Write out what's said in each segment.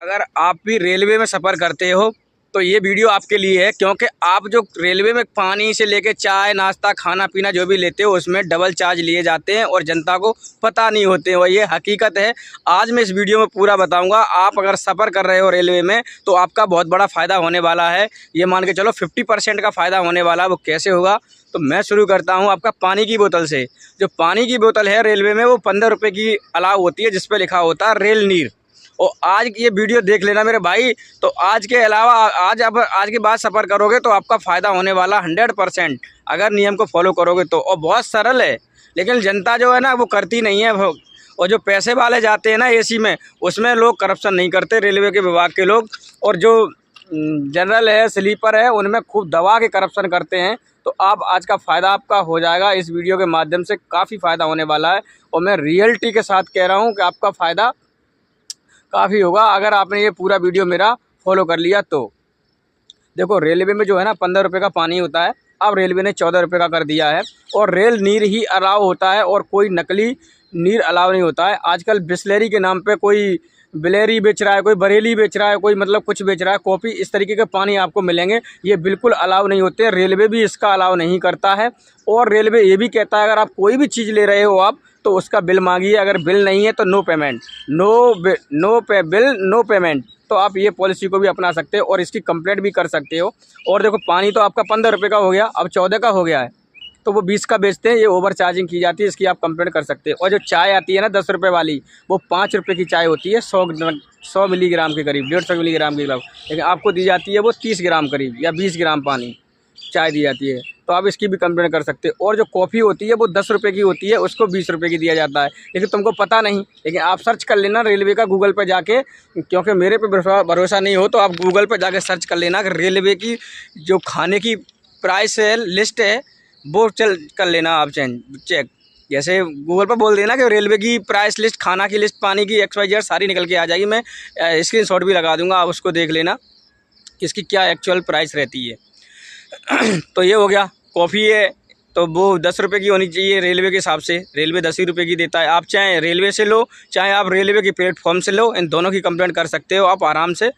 अगर आप भी रेलवे में सफ़र करते हो तो ये वीडियो आपके लिए है, क्योंकि आप जो रेलवे में पानी से लेके चाय नाश्ता खाना पीना जो भी लेते हो उसमें डबल चार्ज लिए जाते हैं और जनता को पता नहीं होते हैं, और ये हकीकत है। आज मैं इस वीडियो में पूरा बताऊंगा। आप अगर सफ़र कर रहे हो रेलवे में तो आपका बहुत बड़ा फ़ायदा होने वाला है। ये मान के चलो 50% का फ़ायदा होने वाला है। वो कैसे होगा तो मैं शुरू करता हूँ आपका पानी की बोतल से। जो पानी की बोतल है रेलवे में वो 15 रुपये की अलाउ होती है, जिस पर लिखा होता है रेल नीर। और आज ये वीडियो देख लेना मेरे भाई। तो आज के अलावा आज के बाद सफ़र करोगे तो आपका फ़ायदा होने वाला 100%, अगर नियम को फॉलो करोगे तो। और बहुत सरल है, लेकिन जनता जो है ना वो करती नहीं है। और जो पैसे वाले जाते हैं ना एसी में, उसमें लोग करप्शन नहीं करते, रेलवे के विभाग के लोग। और जो जनरल है स्लीपर है उनमें खूब दबा के करप्शन करते हैं। तो आप आज का फ़ायदा आपका हो जाएगा इस वीडियो के माध्यम से, काफ़ी फ़ायदा होने वाला है। और मैं रियलिटी के साथ कह रहा हूँ कि आपका फ़ायदा काफ़ी होगा अगर आपने ये पूरा वीडियो मेरा फॉलो कर लिया तो। देखो रेलवे में जो है ना 15 रुपये का पानी होता है, अब रेलवे ने 14 रुपये का कर दिया है। और रेल नीर ही अलाउ होता है और कोई नकली नीर अलाउ नहीं होता है। आजकल बिसलेरी के नाम पे कोई बिलेरी बेच रहा है, कोई बरेली बेच रहा है, कोई मतलब कुछ बेच रहा है, कॉफ़ी, इस तरीके के पानी आपको मिलेंगे। ये बिल्कुल अलाउ नहीं होते, रेलवे भी इसका अलाउ नहीं करता है। और रेलवे ये भी कहता है अगर आप कोई भी चीज़ ले रहे हो आप तो उसका बिल मांगिए, अगर बिल नहीं है तो no payment, bill no payment. तो आप ये पॉलिसी को भी अपना सकते हो और इसकी कंप्लेंट भी कर सकते हो। और देखो पानी तो आपका 15 रुपये का हो गया, अब 14 का हो गया है, तो वो 20 का बेचते हैं, ये ओवर चार्जिंग की जाती है, इसकी आप कंप्लेंट कर सकते हो। और जो चाय आती है ना 10 रुपये वाली, वो 5 रुपये की चाय होती है, 100 मिलीग्राम के करीब, 150 मिलीग्राम के करीब, लेकिन आपको दी जाती है वो 30 ग्राम करीब या 20 ग्राम पानी चाय दी जाती है। तो आप इसकी भी कंप्लेंट कर सकते हो। और जो कॉफ़ी होती है वो 10 रुपये की होती है, उसको 20 रुपये की दिया जाता है, लेकिन तुमको पता नहीं। लेकिन आप सर्च कर लेना रेलवे का गूगल पर जाके, क्योंकि मेरे पे भरोसा नहीं हो तो आप गूगल पर जाके सर्च कर लेना कि रेलवे की जो खाने की प्राइस है लिस्ट है वो चल कर लेना आप चेक। जैसे गूगल पर बोल देना कि रेलवे की प्राइस लिस्ट, खाना की लिस्ट, पानी की XYZ सारी निकल के आ जाएगी। मैं स्क्रीनशॉट भी लगा दूंगा, आप उसको देख लेना कि इसकी क्या एक्चुअल प्राइस रहती है। तो ये हो गया। कॉफ़ी है तो वो 10 रुपये की होनी चाहिए रेलवे के हिसाब से, रेलवे 10 ही रुपये की देता है। आप चाहे रेलवे से लो चाहे आप रेलवे के प्लेटफॉर्म से लो, इन दोनों की कंप्लेंट कर सकते हो आप आराम से।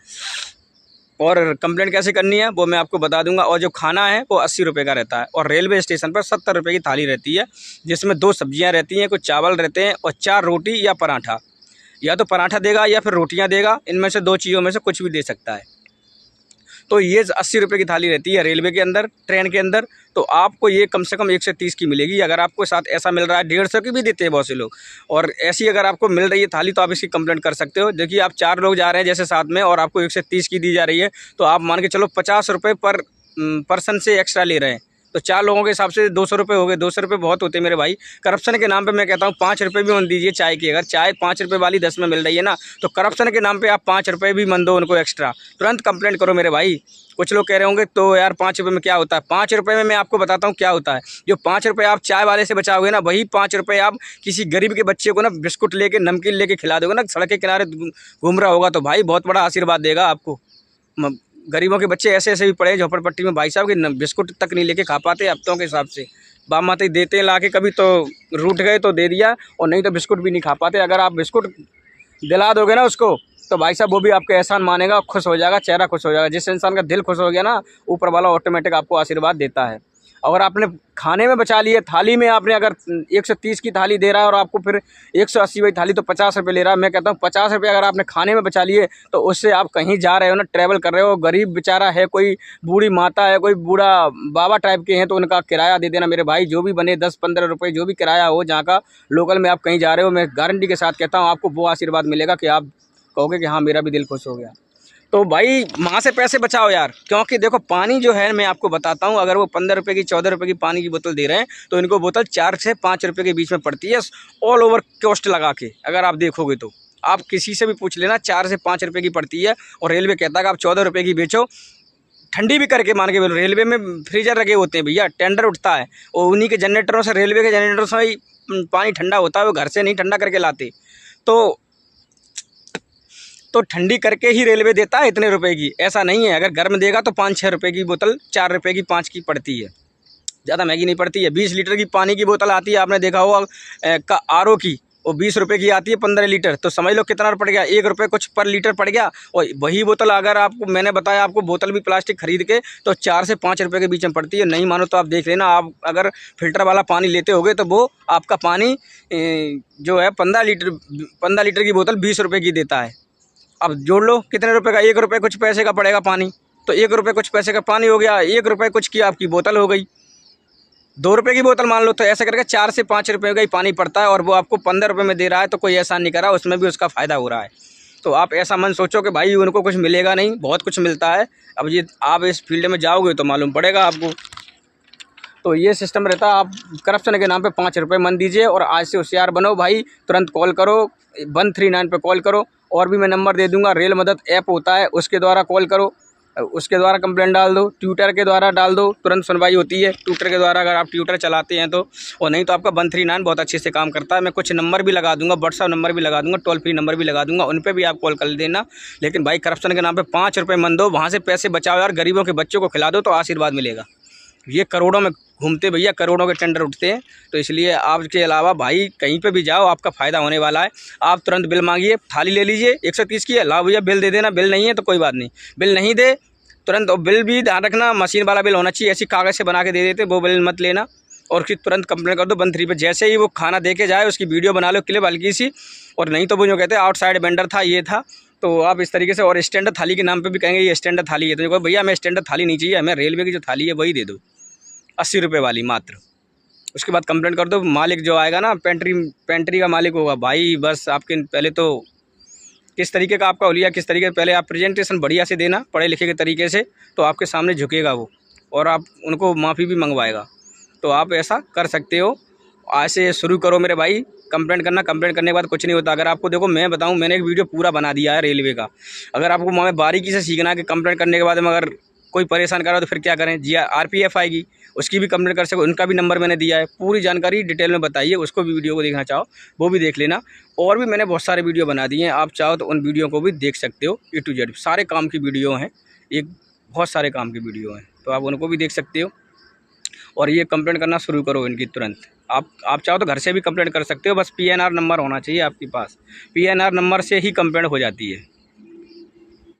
और कंप्लेंट कैसे करनी है वो मैं आपको बता दूंगा। और जो खाना है वो 80 रुपये का रहता है, और रेलवे स्टेशन पर 70 रुपये की थाली रहती है, जिसमें 2 सब्जियां रहती हैं, कुछ चावल रहते हैं और 4 रोटी या पराठा। या तो पराठा देगा या फिर रोटियां देगा, इनमें से 2 चीज़ों में से कुछ भी दे सकता है। तो ये 80 रुपये की थाली रहती है रेलवे के अंदर, ट्रेन के अंदर। तो आपको ये कम से कम 1 से 30 की मिलेगी। अगर आपको साथ ऐसा मिल रहा है 150 की भी देते हैं बहुत से लोग, और ऐसी अगर आपको मिल रही है थाली तो आप इसकी कंप्लेंट कर सकते हो। देखिए आप 4 लोग जा रहे हैं जैसे साथ में, और आपको 1 से 30 की दी जा रही है, तो आप मान के चलो 50 रुपये पर पर्सन से एक्स्ट्रा ले रहे हैं। तो 4 लोगों के हिसाब से 200 रुपये हो गए। 200 रुपये बहुत होते हैं मेरे भाई। करप्शन के नाम पे मैं कहता हूँ 5 रुपये भी मन दीजिए चाय की। अगर चाय 5 रुपये वाली 10 में मिल रही है ना, तो करप्शन के नाम पे आप 5 रुपये भी मन दो उनको एक्स्ट्रा, तुरंत कंप्लेंट करो मेरे भाई। कुछ लोग कह रहे होंगे तो यार 5 रुपये में क्या होता है। 5 रुपये में मैं आपको बताता हूँ क्या होता है। जो 5 रुपये आप चाय वाले से बचाओगे ना, वही 5 रुपये आप किसी गरीब के बच्चे को ना बिस्कुट लेके नमकीन लेके खिला दोगे ना, सड़क के किनारे घूम रहा होगा, तो भाई बहुत बड़ा आशीर्वाद देगा आपको। गरीबों के बच्चे ऐसे ऐसे भी पड़े हैं झोपड़पट्टी में भाई साहब, कि बिस्कुट तक नहीं लेके खा पाते हफ्तों के हिसाब से। बाप माता देते हैं ला के, कभी तो रूठ गए तो दे दिया, और नहीं तो बिस्कुट भी नहीं खा पाते। अगर आप बिस्कुट दिला दोगे ना उसको तो भाई साहब वो भी आपका एहसान मानेगा, खुश हो जाएगा, चेहरा खुश हो जाएगा। जिस इंसान का दिल खुश हो गया ना, ऊपर वाला ऑटोमेटिक आपको आशीर्वाद देता है। अगर आपने खाने में बचा लिए, थाली में आपने अगर 130 की थाली दे रहा है और आपको फिर 180 वाली थाली तो 50 रुपये ले रहा है, मैं कहता हूँ 50 रुपये अगर आपने खाने में बचा लिए तो उससे आप कहीं जा रहे हो ना, ट्रैवल कर रहे हो, गरीब बेचारा है, कोई बूढ़ी माता है, कोई बूढ़ा बाबा टाइप के हैं, तो उनका किराया दे देना मेरे भाई। जो भी बने 10-15 रुपये जो भी किराया हो, जहाँ का लोकल में आप कहीं जा रहे हो, मैं गारंटी के साथ कहता हूँ आपको वो आशीर्वाद मिलेगा कि आप कहोगे कि हाँ मेरा भी दिल खुश हो गया। तो भाई वहाँ से पैसे बचाओ यार, क्योंकि देखो पानी जो है मैं आपको बताता हूँ, अगर वो 15 रुपये की 14 रुपये की पानी की बोतल दे रहे हैं तो इनको बोतल 4 से 5 रुपये के बीच में पड़ती है, ऑल ओवर कॉस्ट लगा के। अगर आप देखोगे तो आप किसी से भी पूछ लेना, 4 से 5 रुपये की पड़ती है। और रेलवे कहता है कि आप 14 रुपये की बेचो, ठंडी भी करके मान के बोलो। रेलवे में फ्रीजर लगे होते हैं भैया, टेंडर उठता है और उन्हीं के जनरेटरों से, रेलवे के जनरेटरों से ही पानी ठंडा होता है, वो घर से नहीं ठंडा करके लाते। तो ठंडी करके ही रेलवे देता है इतने रुपए की, ऐसा नहीं है। अगर घर में देगा तो 5-6 रुपये की बोतल, 4 रुपये की 5 की पड़ती है, ज़्यादा महंगी नहीं पड़ती है। 20 लीटर की पानी की बोतल आती है, आपने देखा होगा RO की, वो 20 रुपये की आती है 15 लीटर, तो समझ लो कितना पड़ गया, 1 रुपये कुछ पर लीटर पड़ गया। और वही बोतल अगर आपको मैंने बताया आपको बोतल भी प्लास्टिक खरीद के तो 4 से 5 रुपये के बीच में पड़ती है। नहीं मानो तो आप देख लेना, आप अगर फ़िल्टर वाला पानी लेते होगे तो वो आपका पानी जो है 15 लीटर की बोतल 20 रुपये की देता है। अब जोड़ लो कितने रुपये का, 1 रुपये कुछ पैसे का पड़ेगा पानी, तो 1 रुपये कुछ पैसे का पानी हो गया, 1 रुपये कुछ की आपकी बोतल हो गई। 2 रुपये की बोतल मान लो, तो ऐसा करके 4 से 5 रुपये का ही पानी पड़ता है और वो आपको 15 रुपये में दे रहा है, तो कोई एहसान नहीं कर रहा, उसमें भी उसका फ़ायदा हो रहा है। तो आप ऐसा मन सोचो कि भाई उनको कुछ मिलेगा नहीं, बहुत कुछ मिलता है। अब ये आप इस फील्ड में जाओगे तो मालूम पड़ेगा आपको। तो ये सिस्टम रहता है, आप करप्शन के नाम पे 5 रुपये मन दीजिए और आज से होशियार बनो भाई। तुरंत कॉल करो, 139 पे कॉल करो, और भी मैं नंबर दे दूंगा। रेल मदद ऐप होता है, उसके द्वारा कॉल करो, उसके द्वारा कंप्लेंट डाल दो, ट्विटर के द्वारा डाल दो, तुरंत सुनवाई होती है ट्विटर के द्वारा, अगर आप ट्विटर चलाते हैं तो। और नहीं तो आपका 139 बहुत अच्छे से काम करता है। मैं कुछ नंबर भी लगा दूंगा, व्हाट्सअप नंबर भी लगा दूंगा, टोल फ्री नंबर भी लगा दूंगा, उन पर भी आप कॉल कर देना। लेकिन भाई करप्शन के नाम पर 5 रुपये मन दो, वहाँ से पैसे बचाओ यार, गरीबों के बच्चों को खिला दो तो आशीर्वाद मिलेगा। ये करोड़ों में घूमते भैया, करोड़ों के टेंडर उठते हैं। तो इसलिए आपके अलावा भाई कहीं पे भी जाओ आपका फ़ायदा होने वाला है। आप तुरंत बिल मांगिए, थाली ले लीजिए 130 की है, लाओ भैया बिल दे देना। बिल नहीं है तो कोई बात नहीं, बिल नहीं दे तुरंत, और बिल भी ध्यान रखना मशीन वाला बिल होना चाहिए, ऐसी कागज़ से बना के दे देते, वो बिल मत लेना। और फिर तुरंत कंप्लेंट कर दो 139 पे। जैसे ही वो खाना दे के जाए उसकी वीडियो बना लो क्लिप हल्की सी, और नहीं तो वो जो कहते हैं आउटसाइड वेंडर था, ये था, तो आप इस तरीके से। और स्टैंडर्ड थाली के नाम पे भी कहेंगे ये स्टैंडर्ड थाली है, तो जो भैया हमें स्टैंडर्ड थाली नहीं चाहिए, हमें रेलवे की जो थाली है वही दे दो, 80 रुपये वाली मात्र। उसके बाद कंप्लेंट कर दो, मालिक जो आएगा ना, पेंट्री का मालिक होगा भाई, बस आपके पहले तो किस तरीके का आपका हुलिया, किस तरीके पहले आप प्रेजेंटेशन बढ़िया से देना पढ़े लिखे के तरीके से, तो आपके सामने झुकेगा वो और आप उनको माफ़ी भी मंगवाएगा। तो आप ऐसा कर सकते हो, आज से शुरू करो मेरे भाई कंप्लेंट करना। कंप्लेंट करने के बाद कुछ नहीं होता। अगर आपको देखो मैं बताऊं, मैंने एक वीडियो पूरा बना दिया है रेलवे का। अगर आपको मैं बारीकी से सीखना है कि कंप्लेंट करने के बाद में अगर कोई परेशान कर रहा है तो फिर क्या करें, जी RPF आएगी, उसकी भी कंप्लेंट कर सको, उनका भी नंबर मैंने दिया है। पूरी जानकारी डिटेल में बताइए, उसको भी वीडियो को देखना चाहो वो भी देख लेना। और भी मैंने बहुत सारे वीडियो बना दिए हैं, आप चाहो तो उन वीडियो को भी देख सकते हो। A to Z सारे काम की वीडियो हैं, एक बहुत सारे काम की वीडियो हैं, तो आप उनको भी देख सकते हो। और ये कंप्लेंट करना शुरू करो इनकी तुरंत। आप चाहो तो घर से भी कंप्लेंट कर सकते हो, बस PNR नंबर होना चाहिए आपके पास। PNR नंबर से ही कंप्लेंट हो जाती है।